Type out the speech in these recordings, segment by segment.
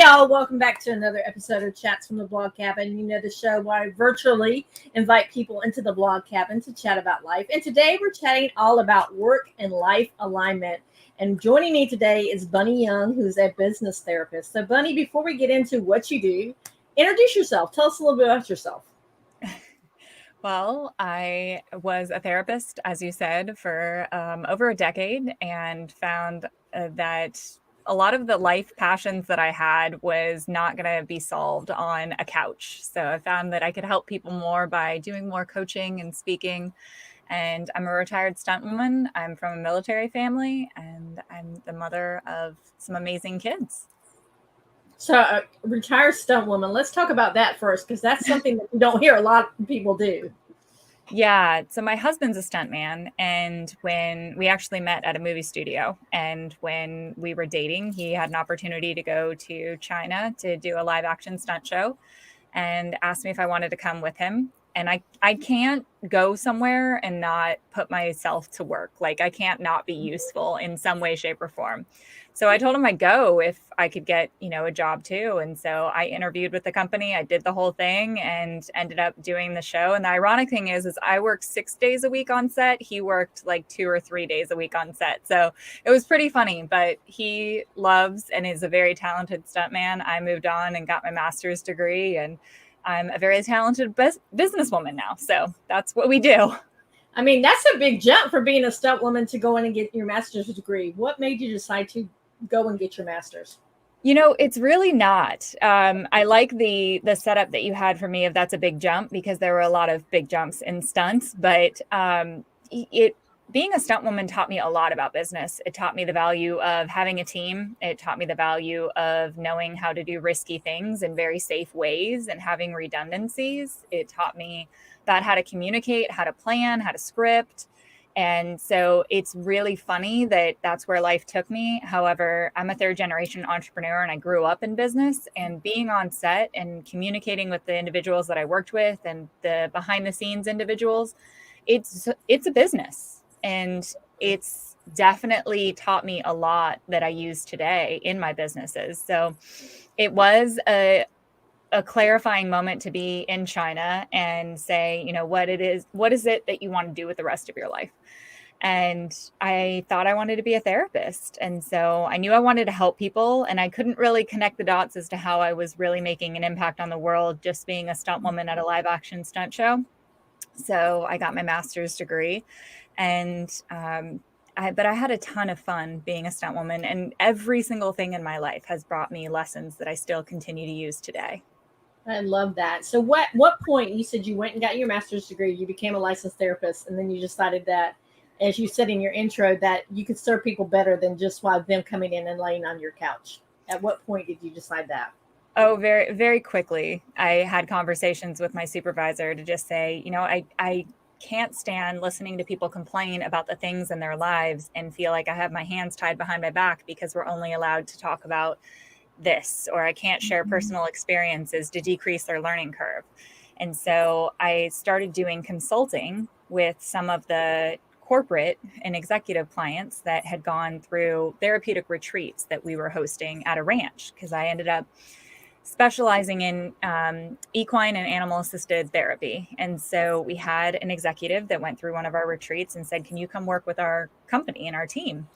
y'all, welcome back to another episode of Chats from the Blog Cabin. You know the show where I virtually invite people into the blog cabin to chat about life. And today we're chatting all about work and life alignment. And joining me today is Bunny Young, who's a business therapist. So Bunny, before we get into what you do, introduce yourself. Tell us a little bit about yourself. Well, I was a therapist, as you said, for over a decade, and found that a lot of the life passions that I had was not going to be solved on a couch. So I found that I could help people more by doing more coaching and speaking. And I'm a retired stuntwoman. I'm from a military family, and I'm the mother of some amazing kids. So, retired stunt woman. Let's talk about that first, because that's something that you don't hear a lot of people do. Yeah. So my husband's a stuntman, and when we actually met at a movie studio, and when we were dating, he had an opportunity to go to China to do a live action stunt show and asked me if I wanted to come with him. And I can't go somewhere and not put myself to work. Like, I can't not be useful in some way, shape, or form. So I told him I'd go if I could get, a job too. And so I interviewed with the company. I did the whole thing and ended up doing the show. And the ironic thing is I worked 6 days a week on set. He worked like 2 or 3 days a week on set. So it was pretty funny, but he loves and is a very talented stuntman. I moved on and got my master's degree, and I'm a very talented businesswoman now. So that's what we do. I mean, that's a big jump for being a stunt woman to go in and get your master's degree. What made you decide to go and get your master's? It's really not. I like the setup that you had for me of that's a big jump, because there were a lot of big jumps in stunts, but being a stunt woman taught me a lot about business. It taught me the value of having a team. It taught me the value of knowing how to do risky things in very safe ways and having redundancies. It taught me about how to communicate, how to plan, how to script. And so it's really funny that that's where life took me. However, I'm a third generation entrepreneur, and I grew up in business, and being on set and communicating with the individuals that I worked with and the behind the scenes individuals, it's a business. And it's definitely taught me a lot that I use today in my businesses. So it was a clarifying moment to be in China and say, what is it that you want to do with the rest of your life? And I thought I wanted to be a therapist. And so I knew I wanted to help people, and I couldn't really connect the dots as to how I was really making an impact on the world just being a stunt woman at a live action stunt show. So I got my master's degree, and but I had a ton of fun being a stunt woman, and every single thing in my life has brought me lessons that I still continue to use today. I love that. So what point, you said you went and got your master's degree, you became a licensed therapist, and then you decided that, as you said in your intro, that you could serve people better than just by them coming in and laying on your couch. At what point did you decide that? Oh, very, very quickly. I had conversations with my supervisor to just say, I can't stand listening to people complain about the things in their lives and feel like I have my hands tied behind my back because we're only allowed to talk about this, or I can't share personal experiences to decrease their learning curve. And so I started doing consulting with some of the corporate and executive clients that had gone through therapeutic retreats that we were hosting at a ranch, because I ended up specializing in equine and animal assisted therapy. And so we had an executive that went through one of our retreats and said, can you come work with our company and our team?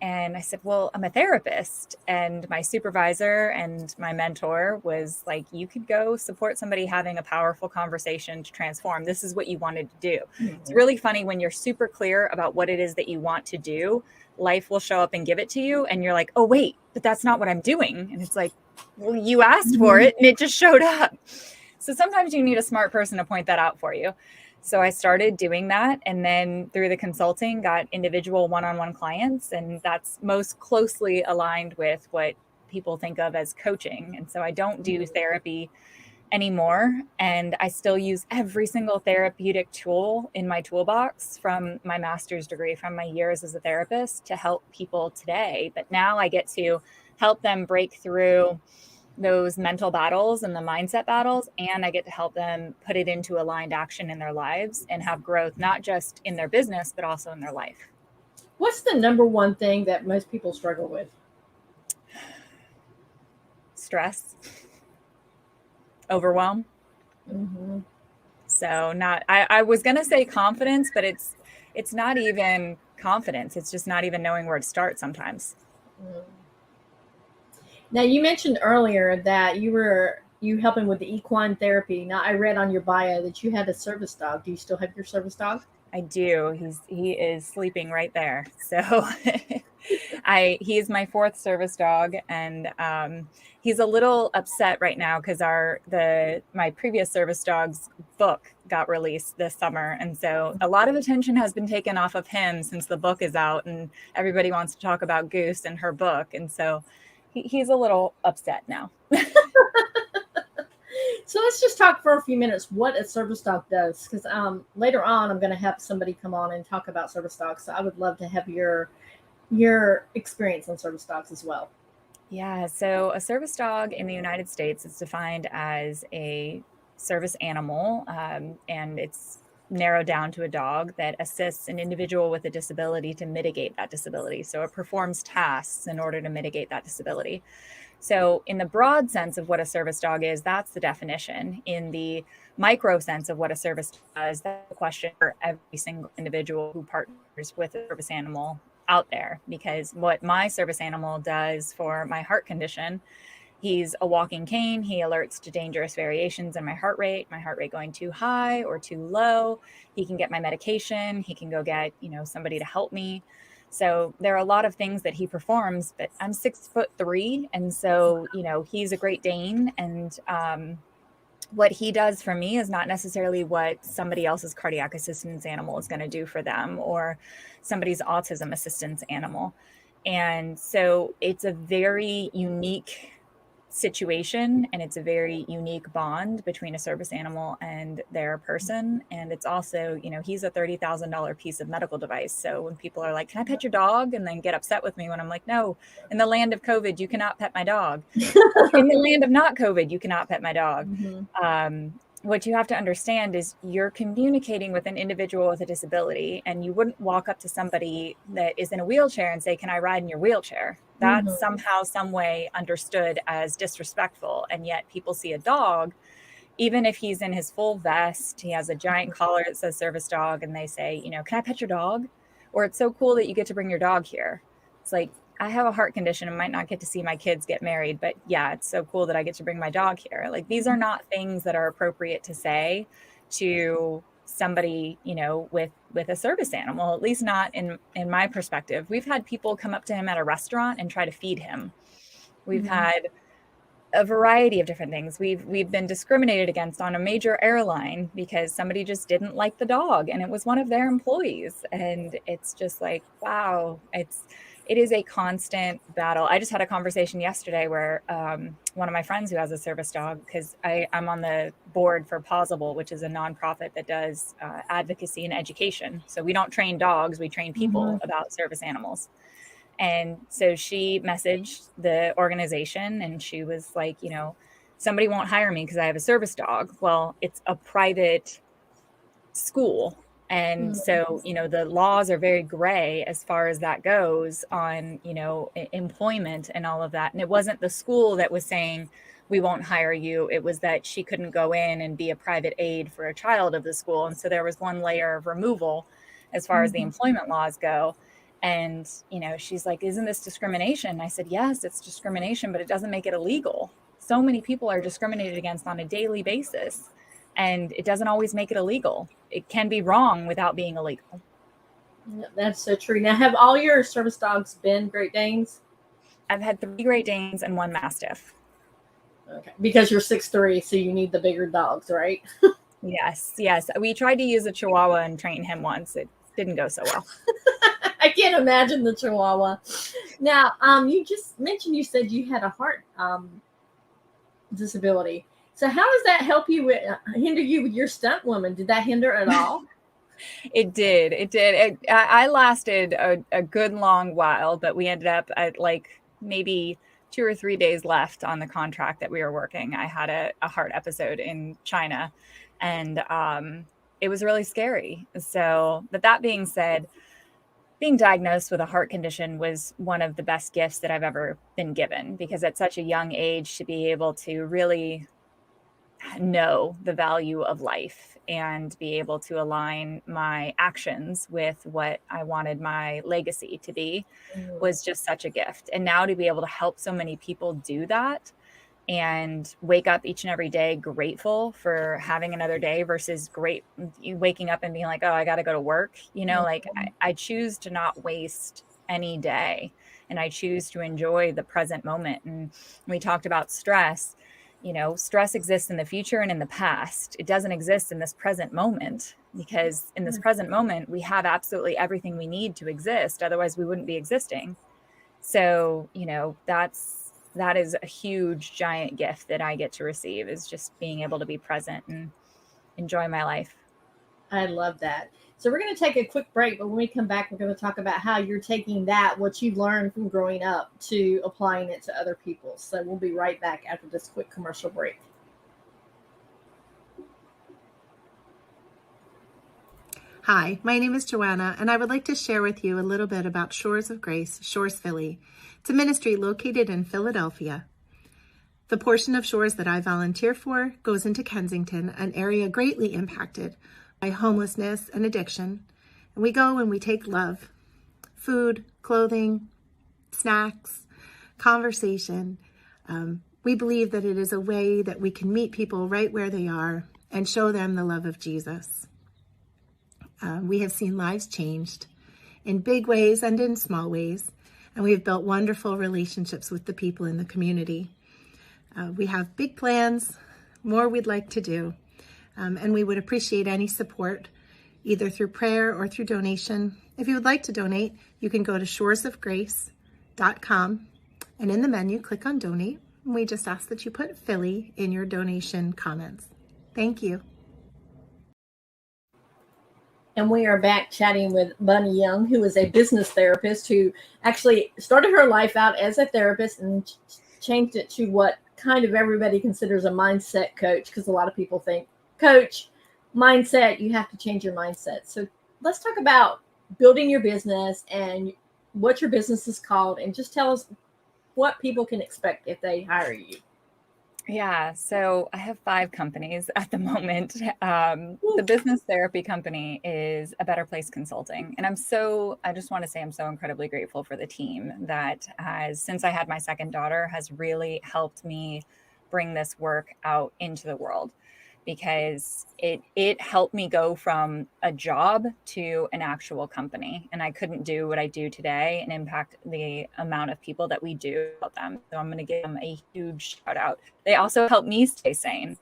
And I said, well, I'm a therapist. And my supervisor and my mentor was like, you could go support somebody having a powerful conversation to transform. This is what you wanted to do. Mm-hmm. It's really funny when you're super clear about what it is that you want to do, life will show up and give it to you. And you're like, oh, wait, but that's not what I'm doing. And it's like, well, you asked for it and it just showed up. So sometimes you need a smart person to point that out for you. So I started doing that, and then through the consulting got individual one-on-one clients, and that's most closely aligned with what people think of as coaching. And so I don't do therapy anymore, and I still use every single therapeutic tool in my toolbox from my master's degree, from my years as a therapist, to help people today. But now I get to help them break through those mental battles and the mindset battles, and I get to help them put it into aligned action in their lives and have growth, not just in their business, but also in their life. What's the number one thing that most people struggle with? stress, overwhelm. Mm-hmm. So I was going to say confidence, but it's not even confidence. It's just not even knowing where to start sometimes. Mm. Now, you mentioned earlier that you helping with the equine therapy. Now, I read on your bio that you had a service dog. Do you still have your service dog? I do. He is sleeping right there. So he's my fourth service dog, and he's a little upset right now because my previous service dog's book got released this summer, and so a lot of attention has been taken off of him since the book is out, and everybody wants to talk about Goose and her book, and so he's a little upset now. So let's just talk for a few minutes what a service dog does, because later on I'm going to have somebody come on and talk about service dogs. So I would love to have your experience on service dogs as well. Yeah, so a service dog in the United States is defined as a service animal, and it's narrowed down to a dog that assists an individual with a disability to mitigate that disability. So it performs tasks in order to mitigate that disability. So in the broad sense of what a service dog is, that's the definition. In the micro sense of what a service does, that's the question for every single individual who partners with a service animal out there. Because what my service animal does for my heart condition, he's a walking cane. He alerts to dangerous variations in my heart rate going too high or too low. He can get my medication. He can go get, somebody to help me. So there are a lot of things that he performs, but I'm 6'3", and so he's a Great Dane, and what he does for me is not necessarily what somebody else's cardiac assistance animal is going to do for them, or somebody's autism assistance animal. And so it's a very unique situation, and it's a very unique bond between a service animal and their person. And it's also, he's a $30,000 piece of medical device. So when people are like, can I pet your dog? And then get upset with me when I'm like, no, in the land of COVID, you cannot pet my dog. In the land of not COVID, you cannot pet my dog. Mm-hmm. What you have to understand is you're communicating with an individual with a disability, and you wouldn't walk up to somebody that is in a wheelchair and say, can I ride in your wheelchair? That's mm-hmm. somehow, some way understood as disrespectful. And yet people see a dog, even if he's in his full vest, he has a giant collar that says service dog, and they say, can I pet your dog? Or it's so cool that you get to bring your dog here. It's like, I have a heart condition and might not get to see my kids get married, but yeah, it's so cool that I get to bring my dog here. Like, these are not things that are appropriate to say to somebody, with a service animal, at least not in my perspective. We've had people come up to him at a restaurant and try to feed him. We've mm-hmm. had a variety of different things. We've been discriminated against on a major airline because somebody just didn't like the dog, and it was one of their employees. And it's just like, wow, it is a constant battle. I just had a conversation yesterday where one of my friends who has a service dog, because I'm on the board for Possible, which is a nonprofit that does advocacy and education. So we don't train dogs, we train people mm-hmm. about service animals. And so she messaged the organization, and she was like, somebody won't hire me because I have a service dog. Well, it's a private school. And so, the laws are very gray as far as that goes on, employment and all of that. And it wasn't the school that was saying, we won't hire you. It was that she couldn't go in and be a private aide for a child of the school. And so there was one layer of removal as far mm-hmm. as the employment laws go. And, she's like, isn't this discrimination? I said, yes, it's discrimination, but it doesn't make it illegal. So many people are discriminated against on a daily basis, and it doesn't always make it illegal. It can be wrong without being illegal. That's so true. Now, have all your service dogs been Great Danes? I've had 3 Great Danes and 1 Mastiff. Okay. Because you're 6'3", so you need the bigger dogs, right? Yes. We tried to use a Chihuahua and train him once. It didn't go so well. I can't imagine the Chihuahua. Now, you just mentioned, you said you had a heart disability. So how does that help you hinder you with your stunt woman? Did that hinder at all? It did. I lasted a good long while, but we ended up at like maybe 2 or 3 days left on the contract that we were working. I had a heart episode in China, and it was really scary. So, but that being said, being diagnosed with a heart condition was one of the best gifts that I've ever been given, because at such a young age to be able to really know the value of life and be able to align my actions with what I wanted my legacy to be was just such a gift. And now to be able to help so many people do that and wake up each and every day grateful for having another day versus waking up and being like, oh, I got to go to work. Like I choose to not waste any day, and I choose to enjoy the present moment. And we talked about stress. Stress exists in the future and in the past. It doesn't exist in this present moment, because in this present moment, we have absolutely everything we need to exist. Otherwise, we wouldn't be existing. So, that is a huge, giant gift that I get to receive, is just being able to be present and enjoy my life. I love that. So we're going to take a quick break, but when we come back, we're going to talk about how you're taking what you learned from growing up, to applying it to other people. So we'll be right back after this quick commercial break. Hi, my name is Joanna, and I would like to share with you a little bit about Shores of Grace, Shores Philly. It's a ministry located in Philadelphia. The portion of Shores that I volunteer for goes into Kensington, an area greatly impacted by homelessness and addiction. And we go and we take love, food, clothing, snacks, conversation. We believe that it is a way that we can meet people right where they are and show them the love of Jesus. We have seen lives changed in big ways and in small ways, and we have built wonderful relationships with the people in the community. We have big plans, more we'd like to do, and we would appreciate any support, either through prayer or through donation. If you would like to donate, you can go to shoresofgrace.com, and in the menu, click on Donate. And we just ask that you put Philly in your donation comments. Thank you. And we are back chatting with Bunny Young, who is a business therapist who actually started her life out as a therapist and changed it to what kind of everybody considers a mindset coach, because a lot of people think, coach, mindset, you have to change your mindset. So let's talk about building your business and what your business is called, and just tell us what people can expect if they hire you. Yeah, so I have 5 companies at the moment. The business therapy company is A Better Place Consulting. And I just want to say I'm so incredibly grateful for the team that has, since I had my second daughter, has really helped me bring this work out into the world, because it helped me go from a job to an actual company. And I couldn't do what I do today and impact the amount of people that we do about them. So I'm going to give them a huge shout out. They also helped me stay sane.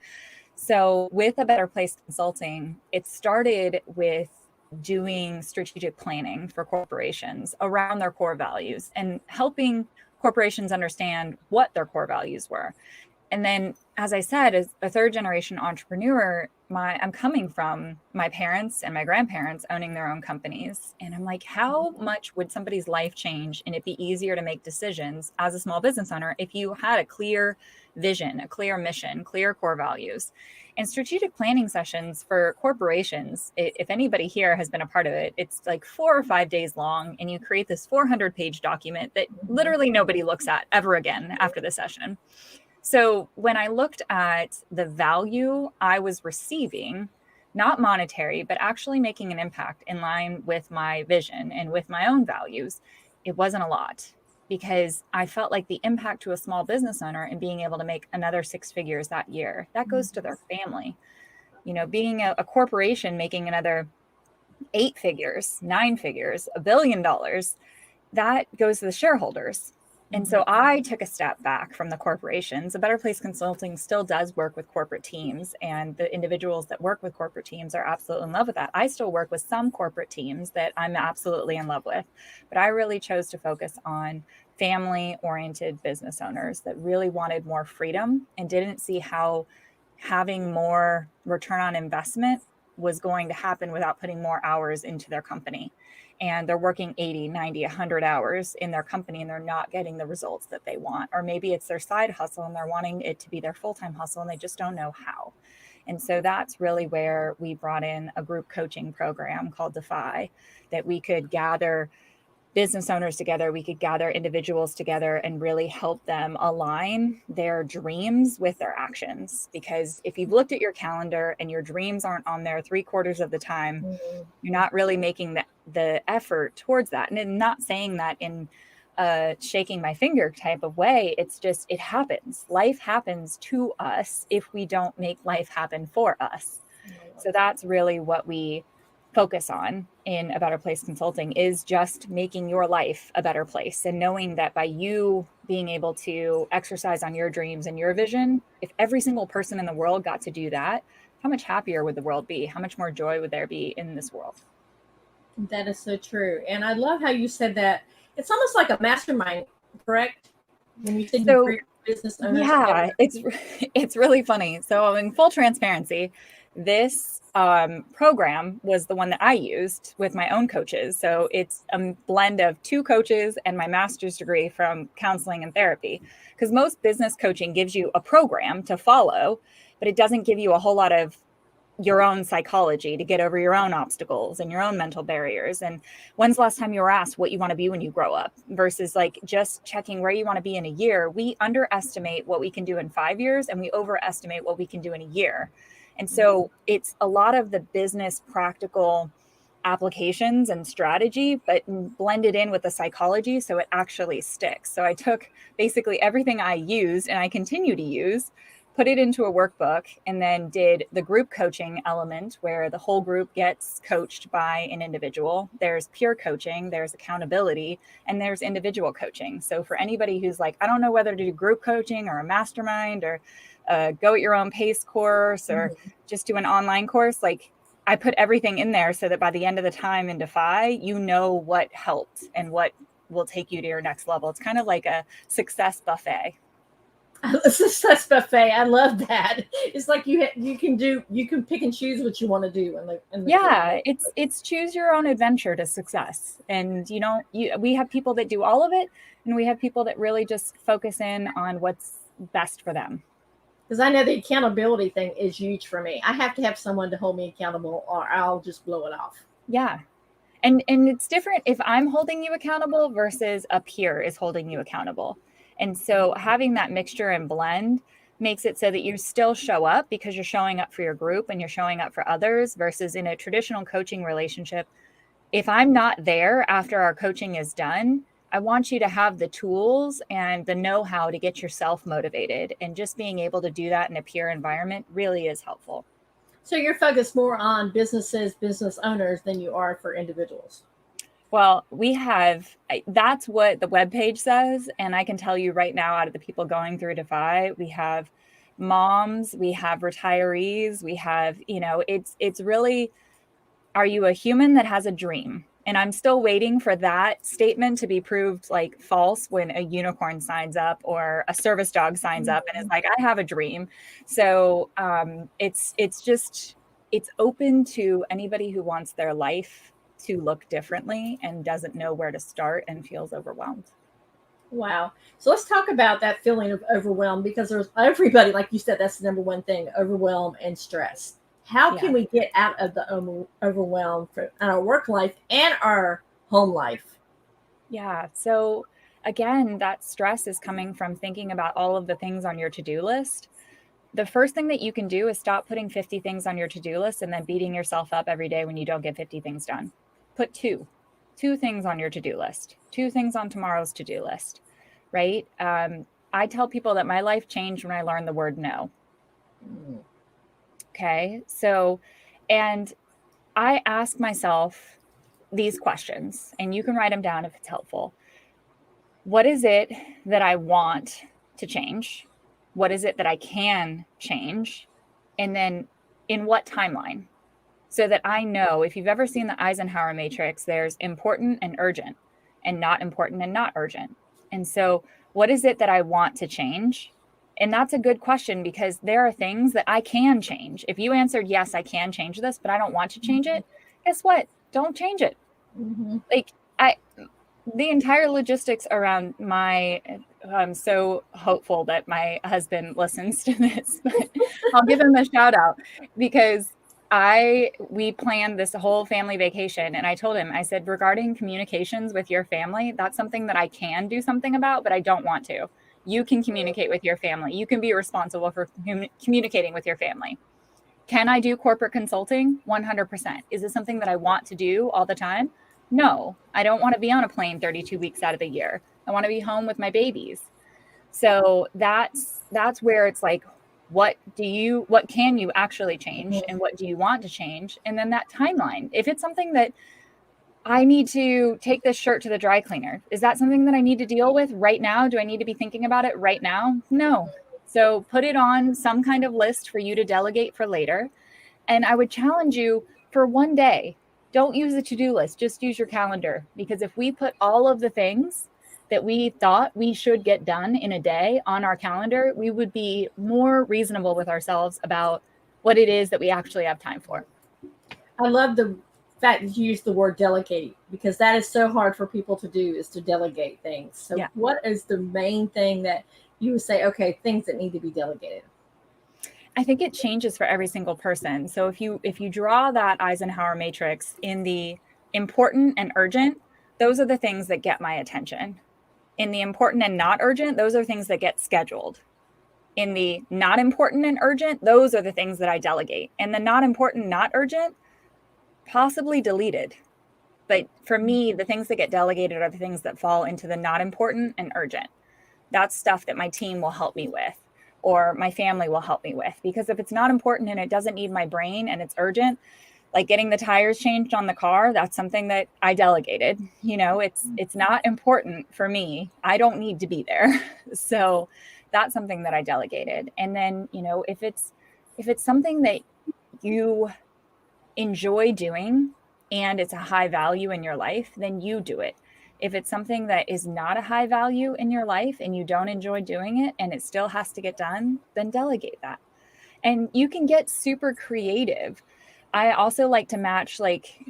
So with A Better Place Consulting, it started with doing strategic planning for corporations around their core values and helping corporations understand what their core values were. And then, as I said, as a third generation entrepreneur, I'm coming from my parents and my grandparents owning their own companies. And I'm like, how much would somebody's life change and it be easier to make decisions as a small business owner if you had a clear vision, a clear mission, clear core values? And strategic planning sessions for corporations, if anybody here has been a part of it, it's like 4 or 5 days long. And you create this 400-page document that literally nobody looks at ever again after the session. So when I looked at the value I was receiving, not monetary, but actually making an impact in line with my vision and with my own values, it wasn't a lot, because I felt like the impact to a small business owner and being able to make another 6 figures that year, that goes to their family. Being a corporation making another 8 figures, 9 figures, $1 billion, that goes to the shareholders. And so I took a step back from the corporations. A Better Place Consulting still does work with corporate teams, and the individuals that work with corporate teams are absolutely in love with that. I still work with some corporate teams that I'm absolutely in love with, but I really chose to focus on family-oriented business owners that really wanted more freedom and didn't see how having more return on investment was going to happen without putting more hours into their company. And they're working 80, 90, 100 hours in their company and they're not getting the results that they want. Or maybe it's their side hustle and they're wanting it to be their full-time hustle and they just don't know how. And so that's really where we brought in a group coaching program called DEFY, that we could gather business owners together, we could gather individuals together and really help them align their dreams with their actions. Because if you've looked at your calendar and your dreams aren't on there 3/4 of the time, you're not really making the effort towards that. And I'm not saying that in a shaking my finger type of way. It's just, it happens. Life happens to us if we don't make life happen for us. So that's really what we focus on in A Better Place Consulting, is just making your life a better place, and knowing that by you being able to exercise on your dreams and your vision, if every single person in the world got to do that, how much happier would the world be? How much more joy would there be in this world? That is so true. And I love how you said that. It's almost like a mastermind, correct? When you said you bring business owners together. It's really funny. So in full transparency, this program was the one that I used with my own coaches. So it's a blend of 2 coaches and my master's degree from counseling and therapy. Because most business coaching gives you a program to follow, but it doesn't give you a whole lot of your own psychology to get over your own obstacles and your own mental barriers. And when's the last time you were asked what you want to be when you grow up, versus like just checking where you want to be in a year? We underestimate what we can do in 5 years, and we overestimate what we can do in a year. And so it's a lot of the business practical applications and strategy, but blended in with the psychology so it actually sticks. So I took basically everything I used and I continue to use, put it into a workbook, and then did the group coaching element where the whole group gets coached by an individual. There's peer coaching, there's accountability, and there's individual coaching. So for anybody who's like, I don't know whether to do group coaching or a mastermind or go at your own pace course or just do an online course, like I put everything in there so that by the end of the time in DEFY, you know what helped and what will take you to your next level. It's kind of like a success buffet. A success buffet. I love that. It's like you can pick and choose what you want to do. It's choose your own adventure to success. And we have people that do all of it, and we have people that really just focus in on what's best for them. Because I know the accountability thing is huge for me. I have to have someone to hold me accountable, or I'll just blow it off. Yeah. And it's different if I'm holding you accountable versus a peer is holding you accountable. And so having that mixture and blend makes it so that you still show up because you're showing up for your group and you're showing up for others, versus in a traditional coaching relationship, if I'm not there after our coaching is done, I want you to have the tools and the know-how to get yourself motivated. And just being able to do that in a peer environment really is helpful. So you're focused more on business owners than you are for individuals. Well, that's what the webpage says. And I can tell you right now, out of the people going through DEFY, we have moms, we have retirees, we have, it's really, are you a human that has a dream? And I'm still waiting for that statement to be proved like false when a unicorn signs up or a service dog signs up and is like, I have a dream. So it's open to anybody who wants their life to look differently and doesn't know where to start and feels overwhelmed. Wow. So let's talk about that feeling of overwhelmed, because there's everybody, like you said, that's the number one thing, overwhelm and stress. How can we get out of the overwhelm in our work life and our home life? Yeah. So again, that stress is coming from thinking about all of the things on your to-do list. The first thing that you can do is stop putting 50 things on your to-do list and then beating yourself up every day when you don't get 50 things done. Put two things on your to-do list, 2 things on tomorrow's to-do list, right? I tell people that my life changed when I learned the word no. Okay. So, and I ask myself these questions, and you can write them down if it's helpful. What is it that I want to change? What is it that I can change? And then in what timeline? So that I know, if you've ever seen the Eisenhower Matrix, there's important and urgent, and not important and not urgent. And so what is it that I want to change? And that's a good question, because there are things that I can change. If you answered, yes, I can change this, but I don't want to change it, guess what? Don't change it. The entire logistics around I'm so hopeful that my husband listens to this, but I'll give him a shout out, because we planned this whole family vacation, and I told him, I said, regarding communications with your family, that's something that I can do something about, but I don't want to. You can communicate with your family. You can be responsible for communicating with your family. Can I do corporate consulting? 100%. Is this something that I want to do all the time? No, I don't want to be on a plane 32 weeks out of the year. I want to be home with my babies. So that's where it's like, what can you actually change, and what do you want to change? And then that timeline. If it's something that I need to take this shirt to the dry cleaner, is that something that I need to deal with right now? Do I need to be thinking about it right now? No. So put it on some kind of list for you to delegate for later. And I would challenge you for one day, don't use a to-do list, just use your calendar. Because if we put all of the things that we thought we should get done in a day on our calendar, we would be more reasonable with ourselves about what it is that we actually have time for. I love the fact that you use the word delegate, because that is so hard for people to do, is to delegate things. So yeah. What is the main thing that you would say, okay, things that need to be delegated? I think it changes for every single person. So if you draw that Eisenhower Matrix in the important and urgent, those are the things that get my attention. In the important and not urgent, those are things that get scheduled. In the not important and urgent, those are the things that I delegate. And the not important, not urgent, possibly deleted. But for me, the things that get delegated are the things that fall into the not important and urgent. That's stuff that my team will help me with, or my family will help me with. Because if it's not important and it doesn't need my brain and it's urgent, like getting the tires changed on the car, that's something that I delegated. You know, it's not important for me. I don't need to be there. So that's something that I delegated. And then, you know, if it's something that you enjoy doing and it's a high value in your life, then you do it. If it's something that is not a high value in your life and you don't enjoy doing it and it still has to get done, then delegate that. And you can get super creative. I also like to match, like,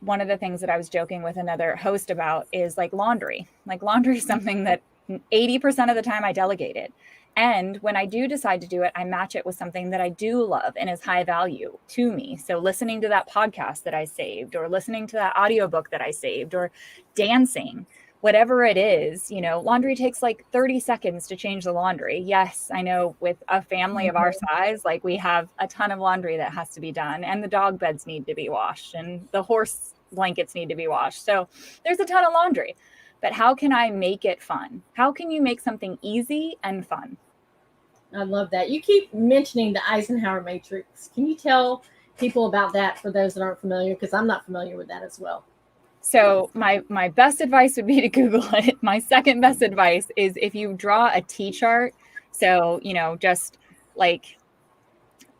one of the things that I was joking with another host about is like laundry. Like laundry is something that 80% of the time I delegated. And when I do decide to do it, I match it with something that I do love and is high value to me. So listening to that podcast that I saved, or listening to that audiobook that I saved, or dancing, whatever it is, you know, laundry takes like 30 seconds to change the laundry. Yes, I know, with a family of our size, like we have a ton of laundry that has to be done, and the dog beds need to be washed, and the horse blankets need to be washed. So there's a ton of laundry. But how can I make it fun? How can you make something easy and fun? I love that. You keep mentioning the Eisenhower Matrix. Can you tell people about that for those that aren't familiar? Because I'm not familiar with that as well. So my best advice would be to Google it. My second best advice is if you draw a T-chart, so, you know, just like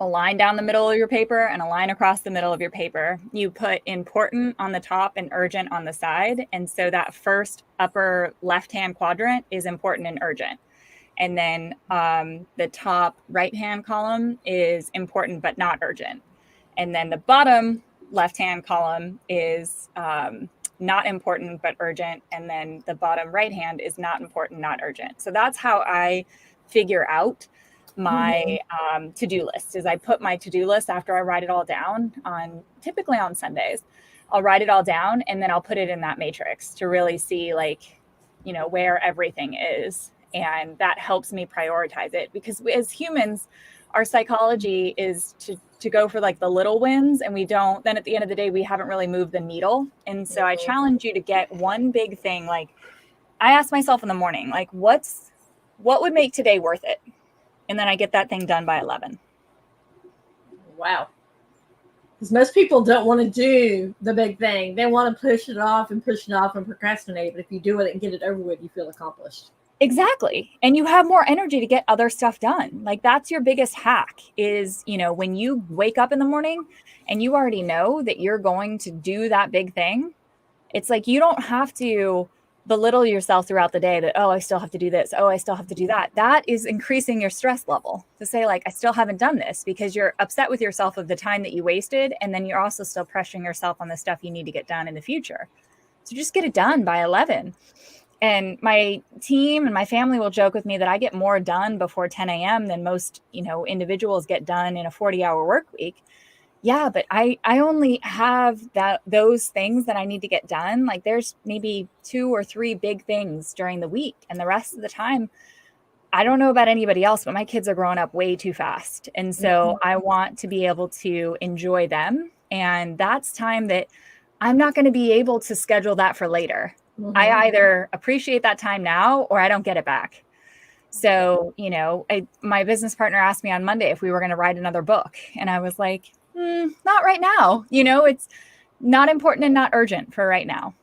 a line down the middle of your paper and a line across the middle of your paper, you put important on the top and urgent on the side. And so that first upper left-hand quadrant is important and urgent. And then the top right-hand column is important but not urgent. And then the bottom left-hand column is not important but urgent. And then the bottom right-hand is not important, not urgent. So that's how I figure out my to-do list. Is I put my to-do list after I write it all down typically on Sundays. I'll write it all down and then I'll put it in that matrix to really see, like, you know, where everything is. And that helps me prioritize it, because as humans, our psychology is to go for like the little wins, and we don't, then at the end of the day, we haven't really moved the needle. And so I challenge you to get one big thing. Like, I ask myself in the morning, like, what would make today worth it? And then I get that thing done by 11. Wow. Because most people don't want to do the big thing. They want to push it off and procrastinate. But if you do it and get it over with, you feel accomplished. Exactly. And you have more energy to get other stuff done. Like, that's your biggest hack is, you know, when you wake up in the morning and you already know that you're going to do that big thing, it's like you don't have to belittle yourself throughout the day that, oh, I still have to do this. Oh, I still have to do that. That is increasing your stress level to say, like, I still haven't done this, because you're upset with yourself of the time that you wasted. And then you're also still pressuring yourself on the stuff you need to get done in the future. So just get it done by 11. And my team and my family will joke with me that I get more done before 10 a.m. than most, you know, individuals get done in a 40-hour work week. yeah, but I only have those things that I need to get done. Like there's maybe 2 or 3 big things during the week, and the rest of the time, I don't know about anybody else, but my kids are growing up way too fast. And so I want to be able to enjoy them. And that's time that I'm not going to be able to schedule that for later. I either appreciate that time now or I don't get it back. So, my business partner asked me on Monday if we were going to write another book. And I was like, not right now. It's not important and not urgent for right now.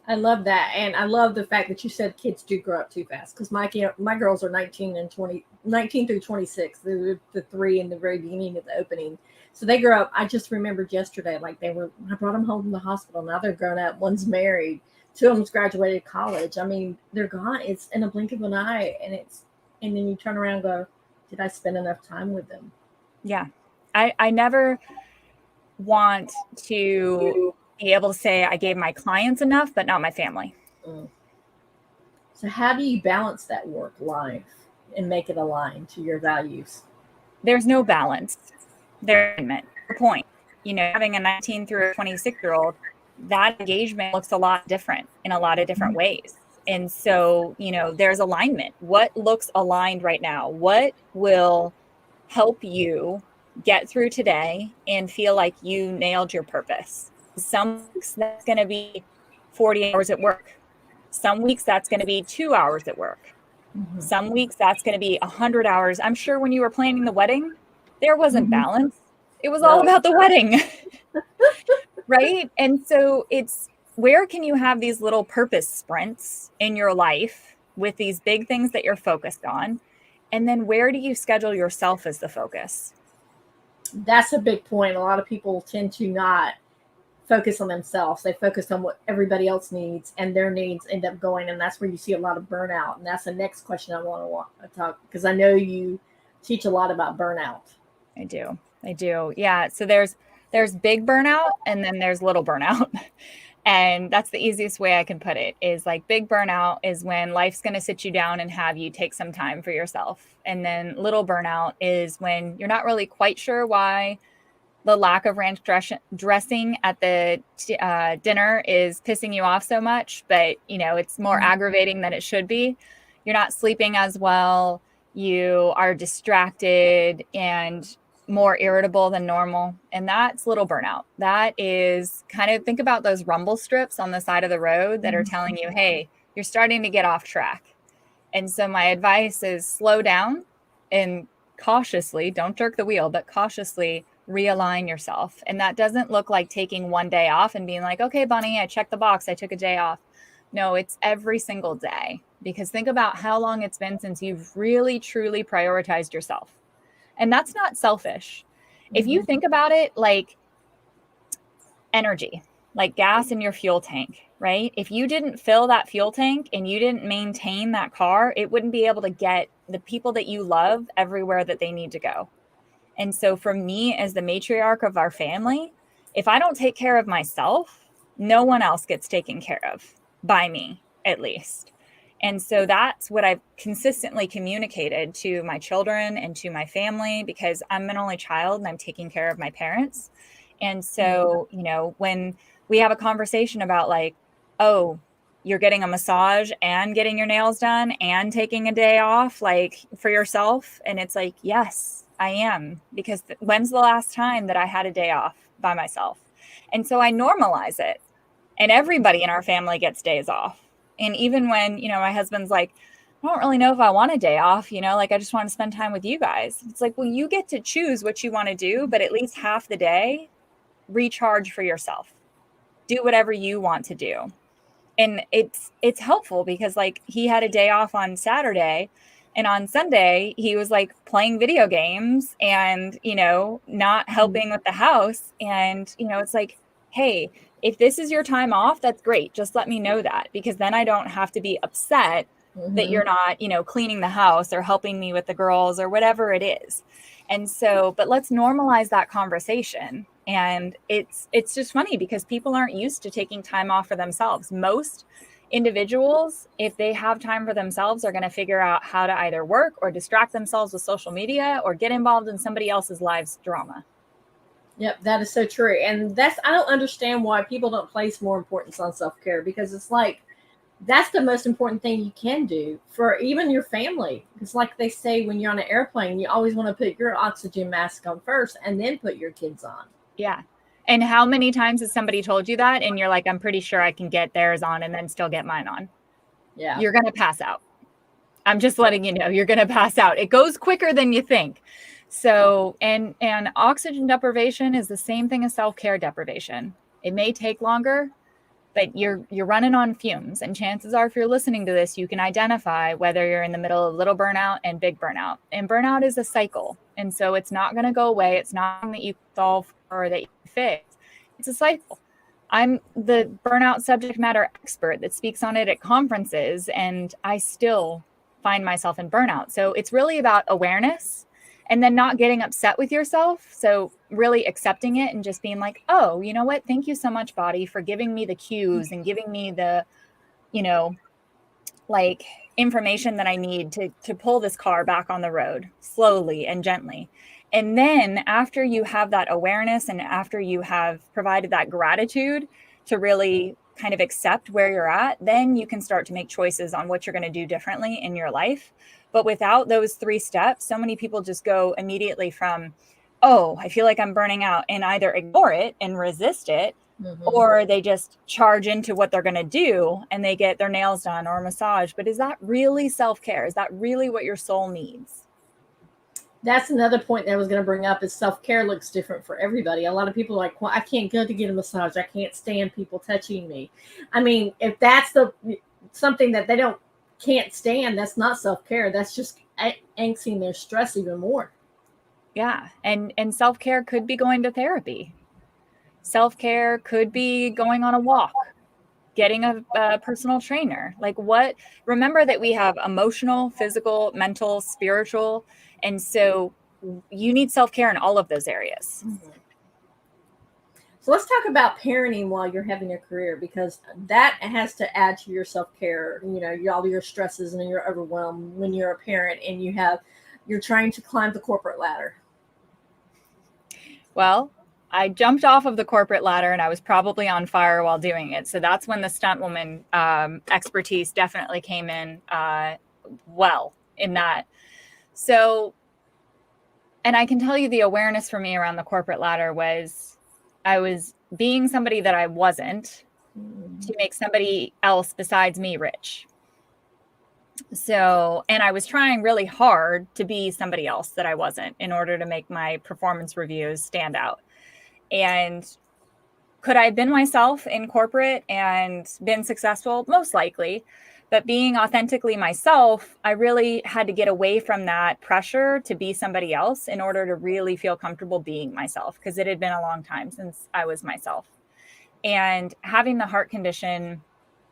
I love that. And I love the fact that you said kids do grow up too fast, because my girls are 19 through 26. They're the 3 in the very beginning of the opening. So they grow up. I just remembered yesterday, like I brought them home from the hospital. Now they're grown up. One's married. 2 of them's graduated college. I mean, they're gone. It's in a blink of an eye. And then you turn around and go, did I spend enough time with them? Yeah. I never want to be able to say I gave my clients enough, but not my family. So how do you balance that work life and make it align to your values? There's no balance. There's a point. Having a 19 through a 26-year-old, that engagement looks a lot different in a lot of different ways. And so, there's alignment. What looks aligned right now? What will help you get through today and feel like you nailed your purpose? Some weeks that's going to be 40 hours at work. Some weeks that's going to be 2 hours at work. Some weeks that's going to be 100 hours. I'm sure when you were planning the wedding, there wasn't balance. It was all about the wedding. Right? And so it's, where can you have these little purpose sprints in your life with these big things that you're focused on? And then where do you schedule yourself as the focus? That's a big point. A lot of people tend to not focus on themselves. They focus on what everybody else needs, and their needs end up going. And that's where you see a lot of burnout. And that's the next question I want to talk, because I know you teach a lot about burnout. I do. Yeah. So there's big burnout and then there's little burnout. And that's the easiest way I can put it, is like big burnout is when life's going to sit you down and have you take some time for yourself. And then little burnout is when you're not really quite sure why the lack of ranch dressing at the dinner is pissing you off so much, but it's more aggravating than it should be. You're not sleeping as well. You are distracted and more irritable than normal. And that's little burnout. That is kind of, think about those rumble strips on the side of the road that are telling you, hey, you're starting to get off track. And so my advice is slow down and cautiously, don't jerk the wheel, but cautiously realign yourself. And that doesn't look like taking one day off and being like, okay, Bunny, I checked the box, I took a day off. No, it's every single day. Because think about how long it's been since you've really, truly prioritized yourself. And that's not selfish. If you think about it like energy, like gas in your fuel tank, right? If you didn't fill that fuel tank and you didn't maintain that car, it wouldn't be able to get the people that you love everywhere that they need to go. And so for me, as the matriarch of our family, if I don't take care of myself, no one else gets taken care of, by me, at least. And so that's what I've consistently communicated to my children and to my family, because I'm an only child and I'm taking care of my parents. And so, when we have a conversation about like, oh, you're getting a massage and getting your nails done and taking a day off, like for yourself. And it's like, yes, I am. Because when's the last time that I had a day off by myself? And so I normalize it. And everybody in our family gets days off. And even when, my husband's like, I don't really know if I want a day off, like I just want to spend time with you guys. It's like, well, you get to choose what you want to do, but at least half the day, recharge for yourself. Do whatever you want to do. And it's helpful because like he had a day off on Saturday, and on Sunday he was like playing video games and, not helping with the house. And, it's like, hey, if this is your time off, that's great. Just let me know that, because then I don't have to be upset that you're not, cleaning the house or helping me with the girls or whatever it is. And so, but let's normalize that conversation. And it's just funny because people aren't used to taking time off for themselves. Most individuals, if they have time for themselves, are going to figure out how to either work or distract themselves with social media or get involved in somebody else's lives drama. Yep, that is so true. And I don't understand why people don't place more importance on self care, because it's like, that's the most important thing you can do for even your family. It's like they say, when you're on an airplane, you always want to put your oxygen mask on first and then put your kids on. Yeah. And how many times has somebody told you that? And you're like, I'm pretty sure I can get theirs on and then still get mine on. Yeah. You're going to pass out. I'm just letting you know, you're going to pass out. It goes quicker than you think. So, and oxygen deprivation is the same thing as self-care deprivation. It may take longer, but you're running on fumes. And chances are, if you're listening to this, you can identify whether you're in the middle of little burnout and big burnout. And burnout is a cycle. And so it's not going to go away. It's not something that you solve or that you fix. It's a cycle. I'm the burnout subject matter expert that speaks on it at conferences, and I still find myself in burnout. So it's really about awareness and then not getting upset with yourself. So really accepting it and just being like, oh, you know what? Thank you so much, body, for giving me the cues and giving me the, like information that I need to pull this car back on the road slowly and gently. And then after you have that awareness and after you have provided that gratitude to really kind of accept where you're at, then you can start to make choices on what you're going to do differently in your life. But without those 3 steps, so many people just go immediately from, oh, I feel like I'm burning out, and either ignore it and resist it, or they just charge into what they're going to do and they get their nails done or a massage. But is that really self-care? Is that really what your soul needs? That's another point that I was going to bring up, is self-care looks different for everybody. A lot of people are like, well, I can't go to get a massage. I can't stand people touching me. I mean, if that's something that they can't stand, that's not self-care. That's just angsting their stress even more. Yeah. And self-care could be going to therapy. Self-care could be going on a walk, getting a personal trainer. Remember that we have emotional, physical, mental, spiritual. And so you need self-care in all of those areas. So let's talk about parenting while you're having a career, because that has to add to your self-care, all your stresses and your overwhelm when you're a parent and you're trying to climb the corporate ladder. Well, I jumped off of the corporate ladder and I was probably on fire while doing it. So that's when the stuntwoman expertise definitely came in well in that. So, and I can tell you the awareness for me around the corporate ladder was I was being somebody that I wasn't to make somebody else besides me rich. So, and I was trying really hard to be somebody else that I wasn't in order to make my performance reviews stand out. And could I have been myself in corporate and been successful? Most likely. But being authentically myself, I really had to get away from that pressure to be somebody else in order to really feel comfortable being myself, because it had been a long time since I was myself. And having the heart condition,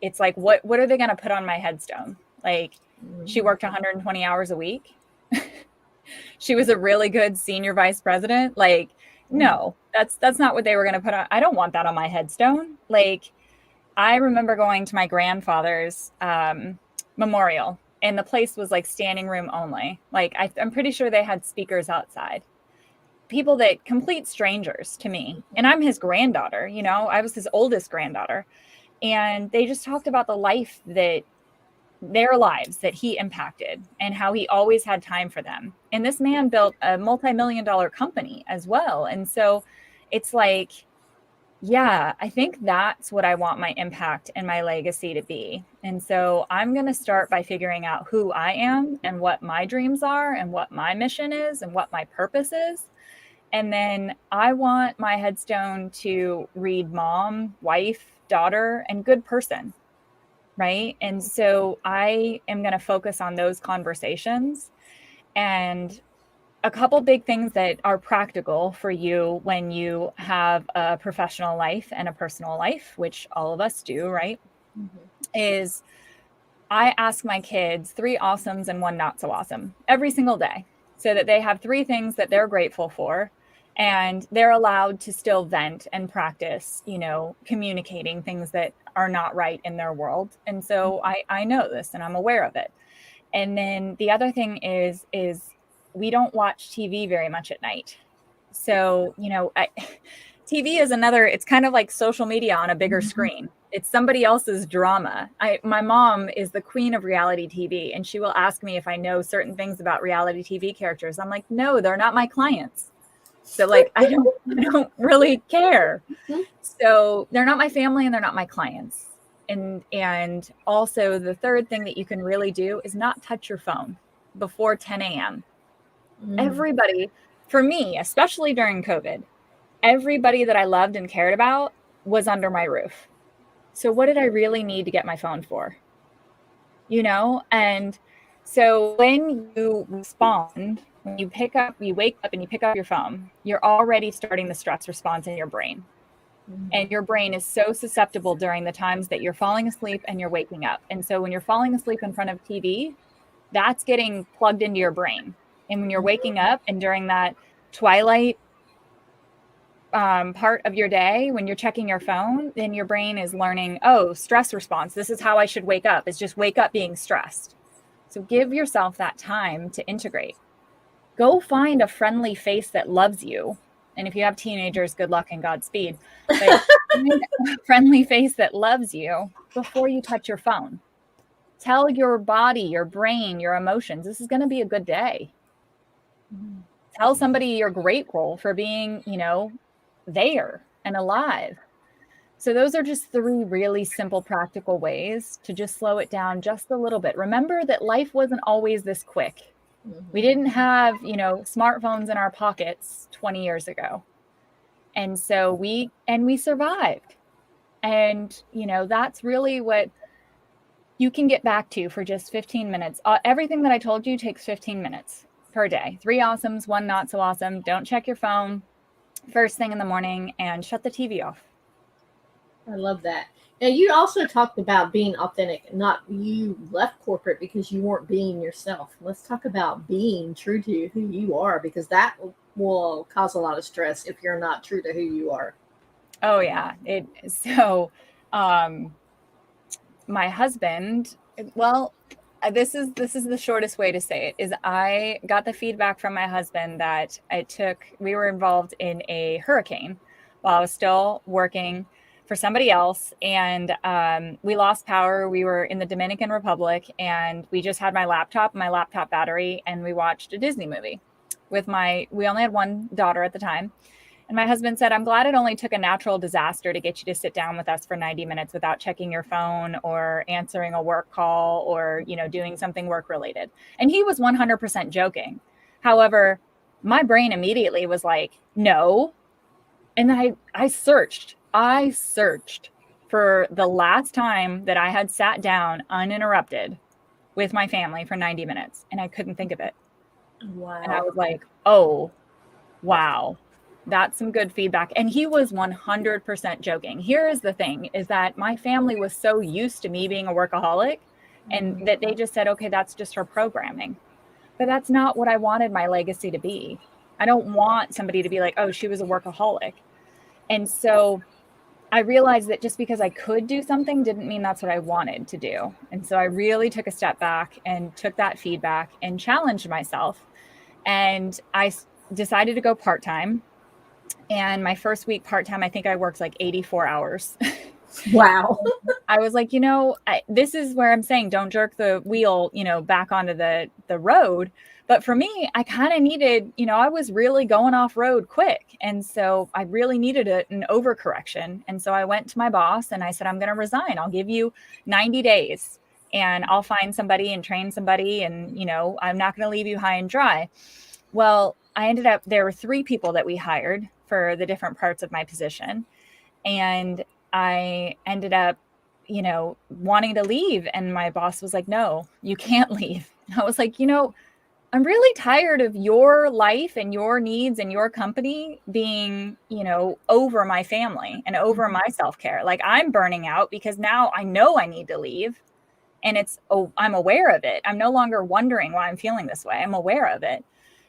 it's like, what are they going to put on my headstone? Like, she worked 120 hours a week. She was a really good senior vice president. Like, no, that's not what they were going to put on. I don't want that on my headstone. Like, I remember going to my grandfather's memorial, and the place was like standing room only. Like, I'm pretty sure they had speakers outside. People that complete strangers to me. And I'm his granddaughter, I was his oldest granddaughter. And they just talked about the life their lives that he impacted and how he always had time for them. And this man built a multi-million-dollar company as well. And so it's like, yeah, I think that's what I want my impact and my legacy to be. And so I'm going to start by figuring out who I am and what my dreams are and what my mission is and what my purpose is. And then I want my headstone to read mom, wife, daughter, and good person. Right. And so I am going to focus on those conversations. And a couple big things that are practical for you when you have a professional life and a personal life, which all of us do, right? Is I ask my kids 3 awesomes and 1 not so awesome every single day, so that they have 3 things that they're grateful for. And they're allowed to still vent and practice, communicating things that are not right in their world. And so I know this and I'm aware of it. And then the other thing is we don't watch TV very much at night. So, TV is another, it's kind of like social media on a bigger screen. It's somebody else's drama. My mom is the queen of reality TV, and she will ask me if I know certain things about reality TV characters. I'm like, no, they're not my clients. So like, I don't really care. So they're not my family and they're not my clients. And also the third thing that you can really do is not touch your phone before 10 a.m. Everybody, for me, especially during COVID, everybody that I loved and cared about was under my roof. So what did I really need to get my phone for? And so when you respond, when you wake up and you pick up your phone, you're already starting the stress response in your brain. And your brain is so susceptible during the times that you're falling asleep and you're waking up. And so when you're falling asleep in front of TV, that's getting plugged into your brain. And when you're waking up and during that twilight part of your day, when you're checking your phone, then your brain is learning, oh, stress response. This is how I should wake up. It's just wake up being stressed. So give yourself that time to integrate. Go find a friendly face that loves you. And if you have teenagers, good luck and Godspeed. But find a friendly face that loves you before you touch your phone. Tell your body, your brain, your emotions, this is going to be a good day. Tell somebody you're grateful for being, there and alive. So those are just 3 really simple, practical ways to just slow it down just a little bit. Remember that life wasn't always this quick. We didn't have, smartphones in our pockets 20 years ago. And so we survived. And, that's really what you can get back to for just 15 minutes. Everything that I told you takes 15 minutes per day. 3 awesomes, 1 not so awesome. Don't check your phone first thing in the morning and shut the TV off. I love that. Now, you also talked about being authentic. Not you left corporate because you weren't being yourself. Let's talk about being true to who you are, because that will cause a lot of stress if you're not true to who you are. Oh yeah. My husband, this is the shortest way to say it, is I got the feedback from my husband that we were involved in a hurricane while I was still working for somebody else. And we lost power. We were in the Dominican Republic and we just had my laptop battery, and we watched a Disney movie we only had 1 daughter at the time. And my husband said, I'm glad it only took a natural disaster to get you to sit down with us for 90 minutes without checking your phone or answering a work call or, doing something work related. And he was 100% joking. However, my brain immediately was like, no. And I searched for the last time that I had sat down uninterrupted with my family for 90 minutes, and I couldn't think of it. Wow. And I was like, oh, wow, that's some good feedback. And he was 100% joking. Here is the thing, is that my family was so used to me being a workaholic and that they just said, okay, that's just her programming. But that's not what I wanted my legacy to be. I don't want somebody to be like, oh, she was a workaholic. And so I realized that just because I could do something didn't mean that's what I wanted to do. And so I really took a step back and took that feedback and challenged myself. And I decided to go part-time. And my first week part-time, I think I worked like 84 hours. Wow. I was like, this is where I'm saying don't jerk the wheel, back onto the road. But for me, I kind of needed, I was really going off road quick. And so I really needed an overcorrection. And so I went to my boss and I said, I'm going to resign. I'll give you 90 days and I'll find somebody and train somebody. And, I'm not going to leave you high and dry. Well, there were 3 people that we hired for the different parts of my position. And I ended up, wanting to leave. And my boss was like, no, you can't leave. And I was like, I'm really tired of your life and your needs and your company being, over my family and over my self-care. Like I'm burning out because now I know I need to leave and I'm aware of it. I'm no longer wondering why I'm feeling this way. I'm aware of it.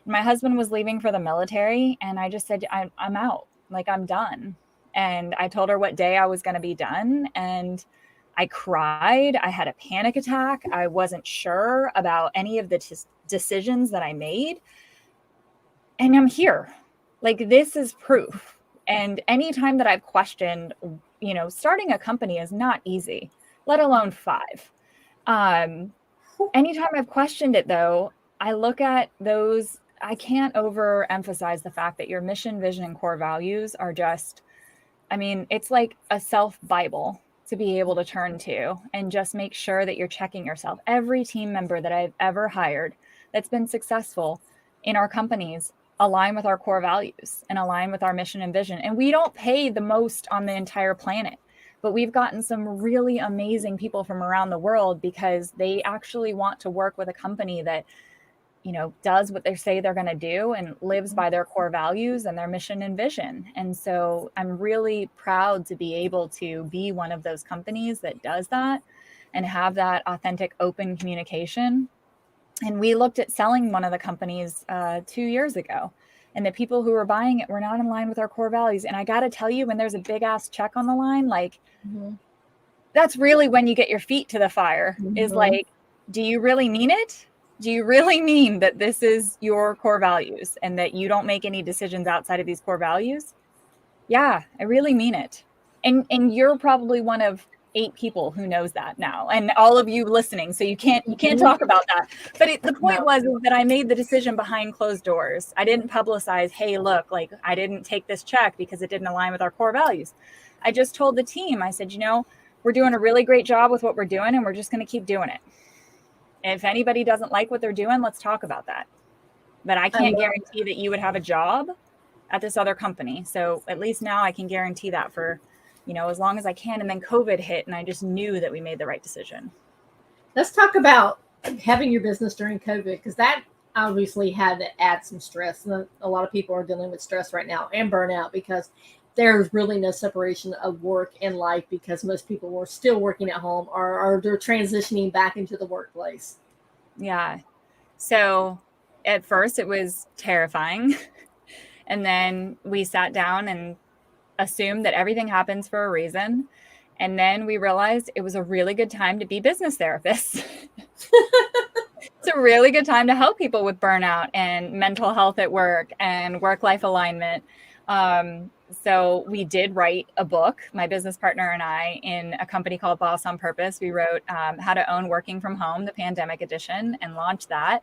My husband was leaving for the military and I just said, I'm out, like I'm done. And I told her what day I was going to be done. And I cried. I had a panic attack. I wasn't sure about any of the decisions that I made. And I'm here. Like, this is proof. And anytime that I've questioned, starting a company is not easy, let alone 5. Anytime I've questioned it, though, I look at those. I can't overemphasize the fact that your mission, vision, and core values are just, it's like a self-Bible to be able to turn to and just make sure that you're checking yourself. Every team member that I've ever hired that's been successful in our companies align with our core values and align with our mission and vision. And we don't pay the most on the entire planet, but we've gotten some really amazing people from around the world because they actually want to work with a company that, does what they say they're going to do and lives by their core values and their mission and vision. And so I'm really proud to be able to be one of those companies that does that and have that authentic, open communication. And we looked at selling one of the companies 2 years ago, and the people who were buying it were not in line with our core values. And I got to tell you, when there's a big ass check on the line, like, that's really when you get your feet to the fire, is like, do you really mean it? Do you really mean that this is your core values and that you don't make any decisions outside of these core values? Yeah, I really mean it. And you're probably one of 8 people who knows that now, and all of you listening. So you can't talk about that. But the point was that I made the decision behind closed doors. I didn't publicize, hey, look, like, I didn't take this check because it didn't align with our core values. I just told the team, I said, we're doing a really great job with what we're doing, and we're just going to keep doing it. And if anybody doesn't like what they're doing, let's talk about that. But I can't guarantee that you would have a job at this other company. So at least now I can guarantee that for, as long as I can. And then COVID hit, and I just knew that we made the right decision. Let's talk about having your business during COVID, because that obviously had to add some stress. And a lot of people are dealing with stress right now and burnout because there's really no separation of work and life, because most people were still working at home or they're transitioning back into the workplace. Yeah. So at first it was terrifying. And then we sat down and assumed that everything happens for a reason. And then we realized it was a really good time to be business therapists. It's a really good time to help people with burnout and mental health at work and work-life alignment. So we did write a book, my business partner and I, in a company called Boss on Purpose. We wrote How to Own Working from Home, the pandemic edition, and launched that.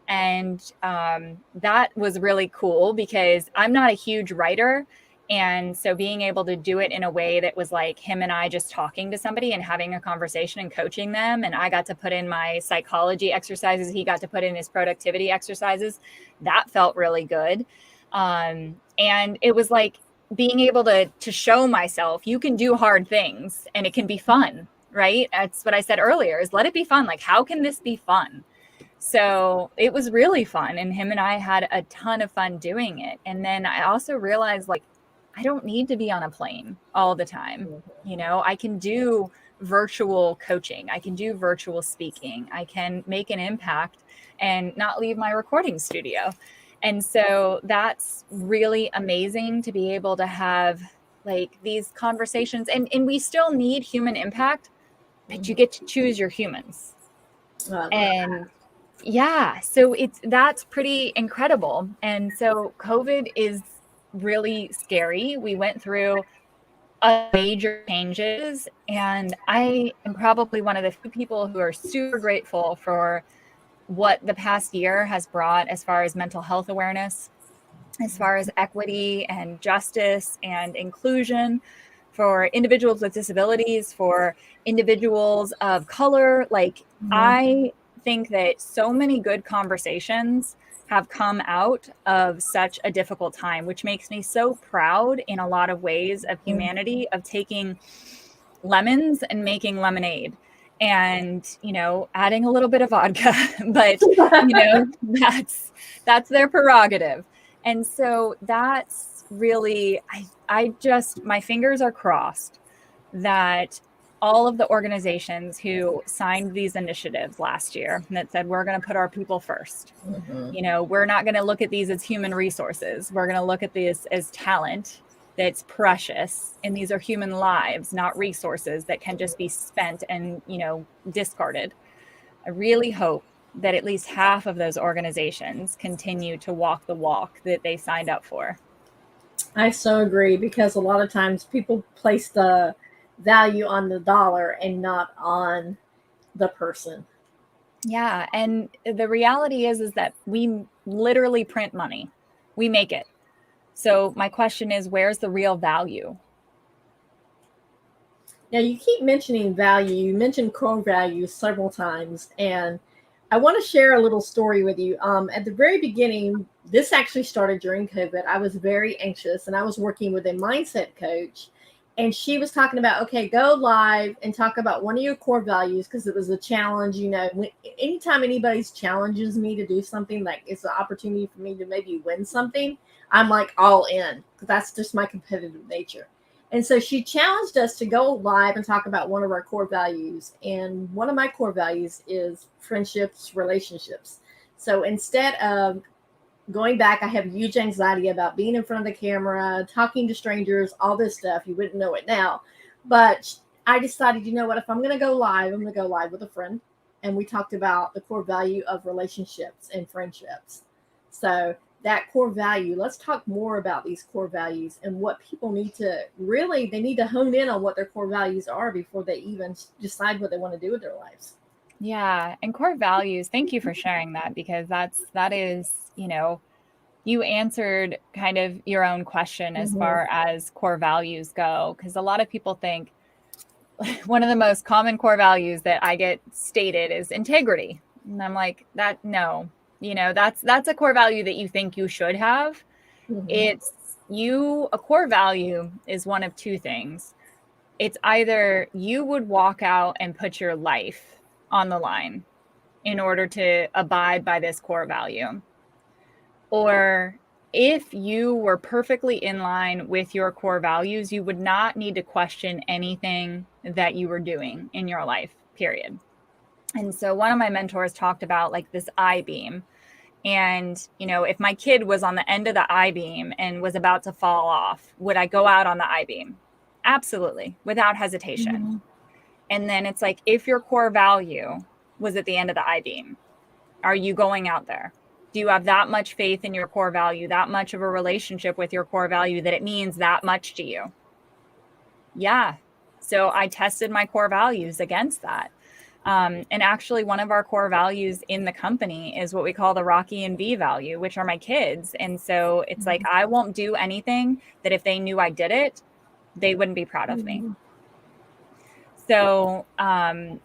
And that was really cool because I'm not a huge writer. And so being able to do it in a way that was like him and I just talking to somebody and having a conversation and coaching them. And I got to put in my psychology exercises. He got to put in his productivity exercises. That felt really good. And it was like being able to show myself, you can do hard things and it can be fun, right? That's what I said earlier, is let it be fun. Like, how can this be fun? So it was really fun. And him and I had a ton of fun doing it. And then I also realized, like, I don't need to be on a plane all the time. I can do virtual coaching. I can do virtual speaking. I can make an impact and not leave my recording studio. And so that's really amazing to be able to have like these conversations. And we still need human impact, but you get to choose your humans. And yeah, so that's pretty incredible. And so COVID is really scary. We went through major changes, and I am probably one of the few people who are super grateful for what the past year has brought as far as mental health awareness, as far as equity and justice and inclusion for individuals with disabilities, for individuals of color. Like, I think that so many good conversations have come out of such a difficult time, which makes me so proud in a lot of ways of humanity, of taking lemons and making lemonade and, adding a little bit of vodka, but, that's their prerogative. And so that's really, I just, my fingers are crossed that all of the organizations who signed these initiatives last year that said, we're going to put our people first. We're not going to look at these as human resources. We're going to look at these as talent that's precious. And these are human lives, not resources that can just be spent and, discarded. I really hope that at least half of those organizations continue to walk the walk that they signed up for. I so agree, because a lot of times people place the value on the dollar and not on the person. Yeah, and the reality is that we literally print money. We make it. So my question is, where's the real value? Now, you keep mentioning value. You mentioned core values several times, and I want to share a little story with you. At the very beginning, this actually started during COVID. I was very anxious, and I was working with a mindset coach, and she was talking about, okay, go live and talk about one of your core values, because it was a challenge. Anytime anybody's challenges me to do something, like it's an opportunity for me to maybe win something, I'm like all in, because that's just my competitive nature. And so she challenged us to go live and talk about one of our core values. And one of my core values is friendships, relationships. So instead of going back, I have huge anxiety about being in front of the camera, talking to strangers, all this stuff. You wouldn't know it now. But I decided, you know what, if I'm going to go live, I'm going to go live with a friend. And we talked about the core value of relationships and friendships. So that core value, let's talk more about these core values and what people need to really, they need to hone in on what their core values are before they even decide what they want to do with their lives. Yeah, and core values, thank you for sharing that, because that is, you answered kind of your own question as far as core values go, because a lot of people think one of the most common core values that I get stated is integrity. And I'm like, no, that's a core value that you think you should have. It's a core value is one of two things. It's either you would walk out and put your life on the line in order to abide by this core value, or if you were perfectly in line with your core values, you would not need to question anything that you were doing in your life, period. And so one of my mentors talked about like this I-beam. And, if my kid was on the end of the I-beam and was about to fall off, would I go out on the I-beam? Absolutely, without hesitation. And then it's like, if your core value was at the end of the I-beam, are you going out there? Do you have that much faith in your core value, that much of a relationship with your core value that it means that much to you? Yeah. So I tested my core values against that. And actually, one of our core values in the company is what we call the Rocky and V value, which are my kids. And so it's like, I won't do anything that if they knew I did it, they wouldn't be proud of me. So, and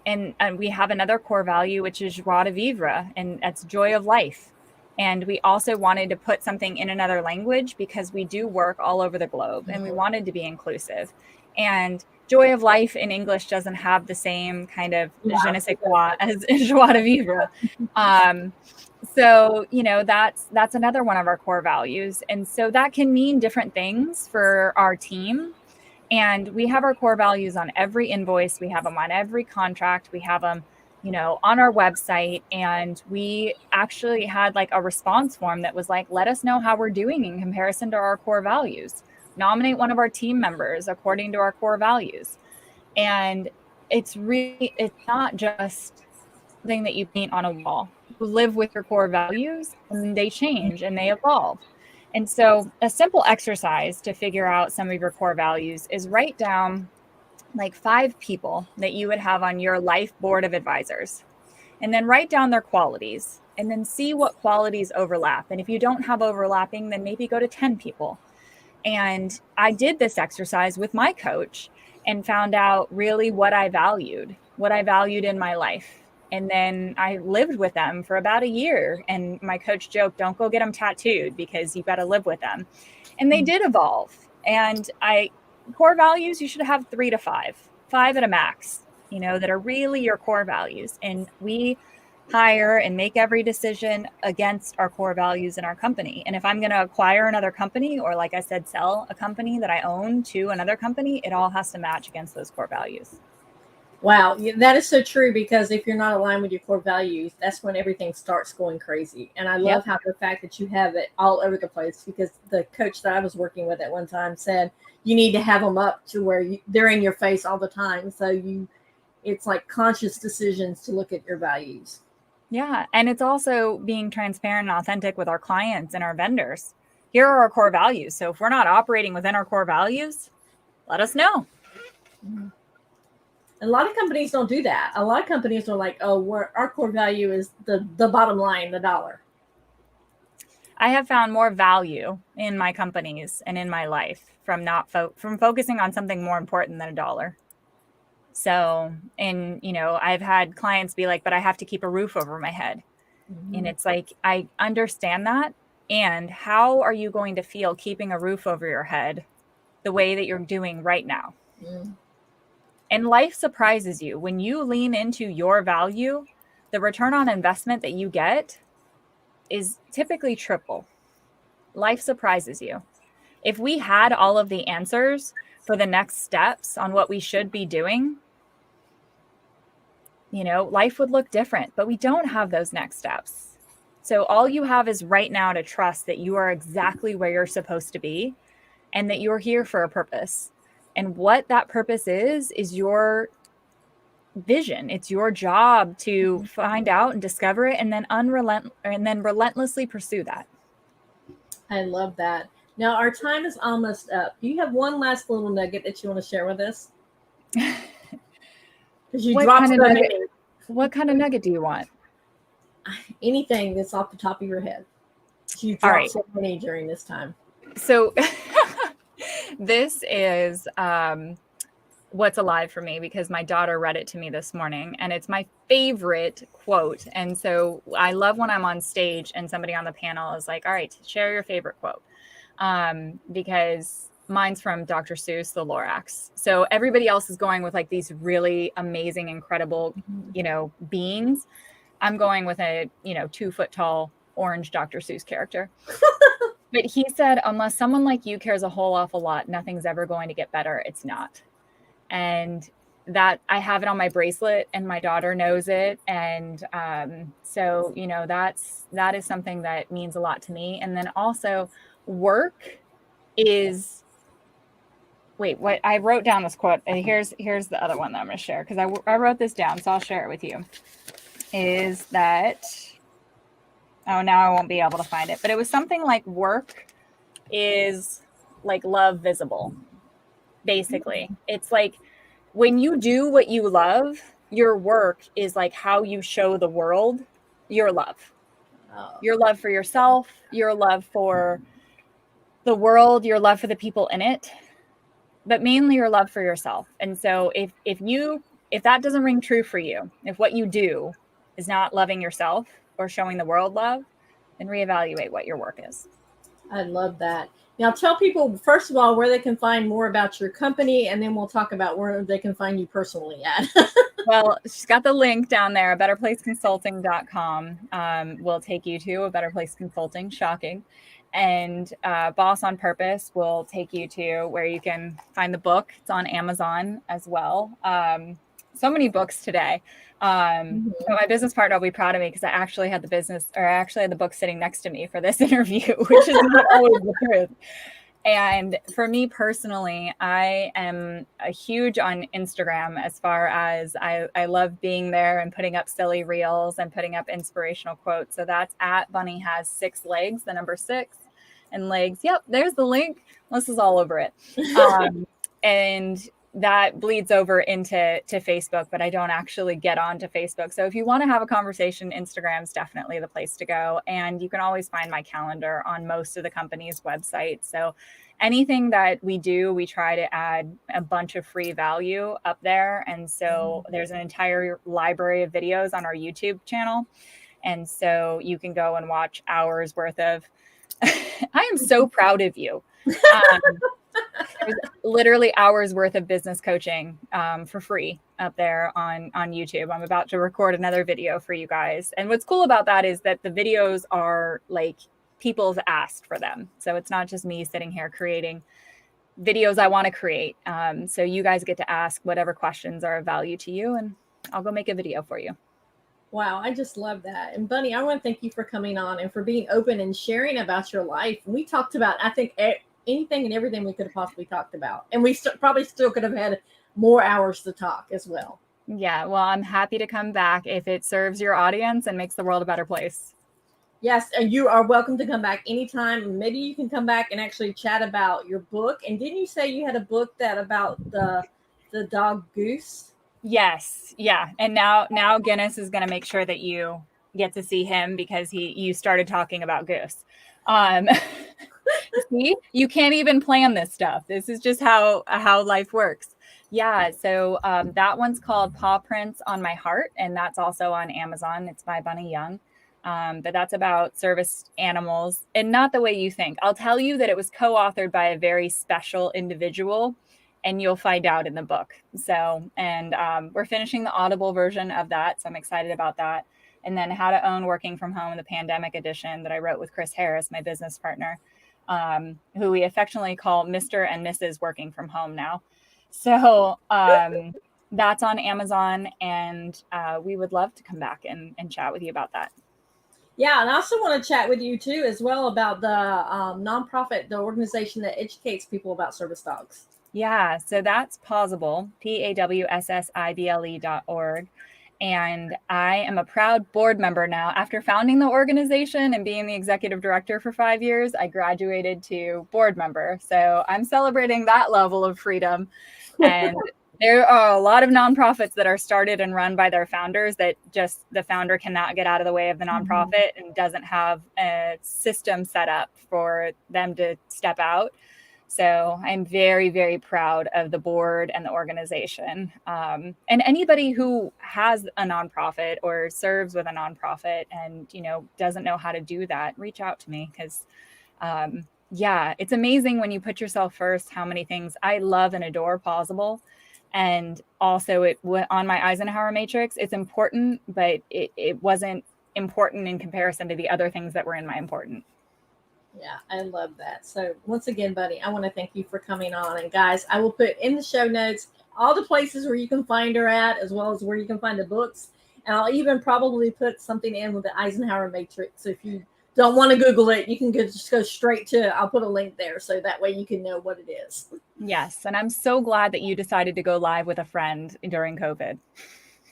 we have another core value, which is joie de vivre, and that's joy of life. And we also wanted to put something in another language because we do work all over the globe and we wanted to be inclusive. And joy of life in English doesn't have the same kind of je ne sais quoi as joie de vivre. So, that's another one of our core values. And so that can mean different things for our team. And we have our core values on every invoice. We have them on every contract. We have them, on our website. And we actually had like a response form that was like, let us know how we're doing in comparison to our core values. Nominate one of our team members according to our core values. And it's not just something that you paint on a wall. You live with your core values and they change and they evolve. And so a simple exercise to figure out some of your core values is write down like 5 people that you would have on your life board of advisors, and then write down their qualities and then see what qualities overlap. And if you don't have overlapping, then maybe go to 10 people. And I did this exercise with my coach and found out really what I valued in my life. And then I lived with them for about a year. And my coach joked, don't go get them tattooed because you've got to live with them. And they did evolve. And core values, you should have 3 to 5 at a max, that are really your core values. And we hire and make every decision against our core values in our company. And if I'm going to acquire another company, or like I said, sell a company that I own to another company, it all has to match against those core values. Wow, that is so true, because if you're not aligned with your core values, that's when everything starts going crazy. And I love how the fact that you have it all over the place, because the coach that I was working with at one time said you need to have them up to where they're in your face all the time. So it's like conscious decisions to look at your values. Yeah. And it's also being transparent and authentic with our clients and our vendors. here are our core values. So if we're not operating within our core values, let us know. And a lot of companies don't do that. A lot of companies are like, oh, our core value is the bottom line, the dollar. I have found more value in my companies and in my life from from focusing on something more important than a dollar. So, and I've had clients be like, but I have to keep a roof over my head. Mm-hmm. And it's like, I understand that. And how are you going to feel keeping a roof over your head the way that you're doing right now? Mm. And life surprises you. When you lean into your value, the return on investment that you get is typically triple. Life surprises you. If we had all of the answers for the next steps on what we should be doing, life would look different, but we don't have those next steps. So all you have is right now to trust that you are exactly where you're supposed to be and that you're here for a purpose. And what that purpose is your vision. It's your job to find out and discover it and then relentlessly pursue that. I love that. Now our time is almost up. Do you have one last little nugget that you want to share with us? Because you dropped so many. What kind of nugget do you want? Anything that's off the top of your head. You dropped so many during this time. So this is what's alive for me because my daughter read it to me this morning and it's my favorite quote. And so I love when I'm on stage and somebody on the panel is like, all right, share your favorite quote. Because mine's from Dr. Seuss, The Lorax. So everybody else is going with like these really amazing, incredible, beings. I'm going with a, 2-foot tall orange Dr. Seuss character. But he said, unless someone like you cares a whole awful lot, nothing's ever going to get better. It's not. And that I have it on my bracelet and my daughter knows it. And so, that is something that means a lot to me. And then also work is, what I wrote down this quote. And here's the other one that I'm going to share because I wrote this down. So I'll share it with you. Is that, now I won't be able to find it, but it was something like work is like love visible. Basically, it's like when you do what you love, your work is like how you show the world your love. Your love for yourself, your love for the world, your love for the people in it, but mainly your love for yourself. And so if that doesn't ring true for you, if what you do is not loving yourself or showing the world love, then reevaluate what your work is. I love that. Now tell people, first of all, where they can find more about your company, and then we'll talk about where they can find you personally at. Well, she's got the link down there, betterplaceconsulting.com will take you to A Better Place Consulting, shocking. And Boss on Purpose will take you to where you can find the book. It's on Amazon as well. So many books today. So my business partner will be proud of me because I actually had the book sitting next to me for this interview, which is not always the truth. And for me personally, I am a huge on Instagram as far as I love being there and putting up silly reels and putting up inspirational quotes. So that's at Bunny Has 6 Legs, the number 6 and legs. Yep, there's the link. This is all over it. And that bleeds over into Facebook, but I don't actually get onto Facebook. So if you want to have a conversation, Instagram's definitely the place to go. And you can always find my calendar on most of the company's websites. So anything that we do, we try to add a bunch of free value up there. And so there's an entire library of videos on our YouTube channel. And so you can go and watch hours worth of, I am so proud of you. There's literally hours worth of business coaching for free up there on YouTube. I'm about to record another video for you guys. And what's cool about that is that the videos are like people's asked for them. So it's not just me sitting here creating videos I want to create. So you guys get to ask whatever questions are of value to you and I'll go make a video for you. Wow, I just love that. And Bunny, I want to thank you for coming on and for being open and sharing about your life. We talked about, I think, anything and everything we could have possibly talked about. And we probably still could have had more hours to talk as well. Yeah, well, I'm happy to come back if it serves your audience and makes the world a better place. Yes, and you are welcome to come back anytime. Maybe you can come back and actually chat about your book. And didn't you say you had a book that about the dog Goose? Yes, yeah. And now Guinness is going to make sure that you get to see him because you started talking about Goose. Um, see, you can't even plan this stuff. This is just how life works. Yeah. So that one's called Paw Prints on My Heart, and that's also on Amazon. It's by Bunny Young. But that's about service animals and not the way you think. I'll tell you that it was co-authored by a very special individual, and you'll find out in the book. So, and we're finishing the Audible version of that. So I'm excited about that. And then How to Own Working from Home, the Pandemic Edition that I wrote with Chris Harris, my business partner, who we affectionately call Mr. and Mrs. Working from Home now. So that's on Amazon, and we would love to come back and chat with you about that. Yeah, and I also want to chat with you too as well about the nonprofit, the organization that educates people about service dogs. Yeah, so that's Pawsible, PAWSSIBLE.org. And I am a proud board member now. After founding the organization and being the executive director for 5 years, I graduated to board member. So I'm celebrating that level of freedom. And there are a lot of nonprofits that are started and run by their founders that just the founder cannot get out of the way of the nonprofit and doesn't have a system set up for them to step out. So I'm very, very proud of the board and the organization. And anybody who has a nonprofit or serves with a nonprofit and, doesn't know how to do that, reach out to me because, yeah, it's amazing when you put yourself first, how many things I love and adore Pawsible. And also on my Eisenhower Matrix, it's important, but it wasn't important in comparison to the other things that were in my important. Yeah, I love that. So once again, buddy, I want to thank you for coming on. And guys, I will put in the show notes all the places where you can find her at, as well as where you can find the books. And I'll even probably put something in with the Eisenhower Matrix. So if you don't want to Google it, you can just go straight to, I'll put a link there. So that way you can know what it is. Yes. And I'm so glad that you decided to go live with a friend during COVID.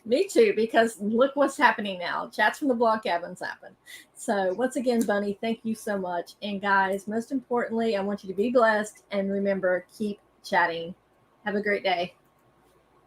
Me too, because look what's happening now. Chats from the blog cabins happen. So once again, Bunny, thank you so much. And guys, most importantly, I want you to be blessed and remember, keep chatting. Have a great day.